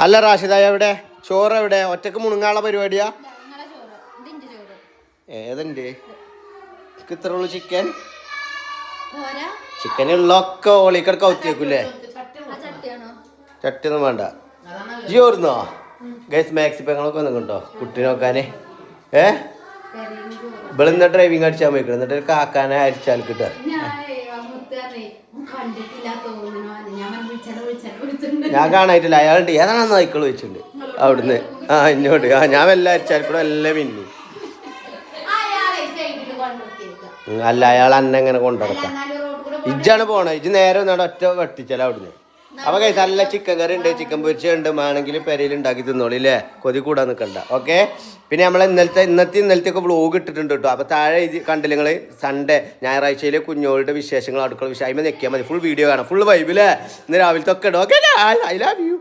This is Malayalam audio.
അല്ല റാഷിദ എവിടെ ചോറ് എവിടെ ഒറ്റക്ക് മുണുങ്ങാനുള്ള പരിപാടിയാ ഏതുണ്ട് ഇത്ര ഉള്ളു ചിക്കൻ ചിക്കനുള്ളൊക്കെ ഓളിക്കട കൗത്തിയേക്കൂലേ ചട്ടിയൊന്നും വേണ്ട ജിയോർന്നോ ഗൈസ് മാക്സി പെങ്ങളൊക്കെ ഒന്നും കണ്ടോ കുട്ടി നോക്കാനേ ഇവളെന്താ ഡ്രൈവിങ് അടിച്ചാൽ പോയിക്കണം എന്നിട്ട് ഒരു കാക്കാനെ അരിച്ചാൽ കിട്ടുക ഞാൻ കാണായിട്ടില്ല അയാളുണ്ട് ഏതാണെന്ന് നായ്ക്കൾ വെച്ചിട്ടുണ്ട് അവിടുന്ന് ഇങ്ങോട്ട് ഞാൻ വല്ല അരിച്ചാൽ കൂടെ എല്ലാം പിന്നി അല്ല അയാൾ അന്നെ എങ്ങനെ കൊണ്ടുനടക്കാം ഇജ്ജാണ് പോണത് ഇജ്ജ് നേരെ ഒന്നാണ് ഒറ്റ വെട്ടിച്ചാൽ അവിടുന്ന് അപ്പൊ കൈസ് നല്ല ചിക്കൻ കറി ഉണ്ട് ചിക്കൻ പൊരിച്ചുണ്ട് വേണമെങ്കിൽ പെരയിൽ ഉണ്ടാക്കി തിന്നോളൂ ഇല്ലേ കൊതി കൂടാൻ നിൽക്കണ്ട ഓക്കെ പിന്നെ നമ്മൾ ഇന്നത്തെ ഒക്കെ വ്ളോഗ് ഇട്ടിട്ടുണ്ട് കേട്ടോ അപ്പൊ താഴെ ഇത് കണ്ടില്ല നിങ്ങൾ സൺഡേ ഞായറാഴ്ചയിലെ കുഞ്ഞോളുടെ വിശേഷങ്ങൾ അടുക്കള വിഷയം അതിൽ നിൽക്കിയാൽ മതി ഫുൾ വീഡിയോ കാണാം ഫുൾ വൈബില്ലേ ഇന്ന് രാവിലത്തെ ഒക്കെ ഇടും ഓക്കെ ഐ ലവ് യു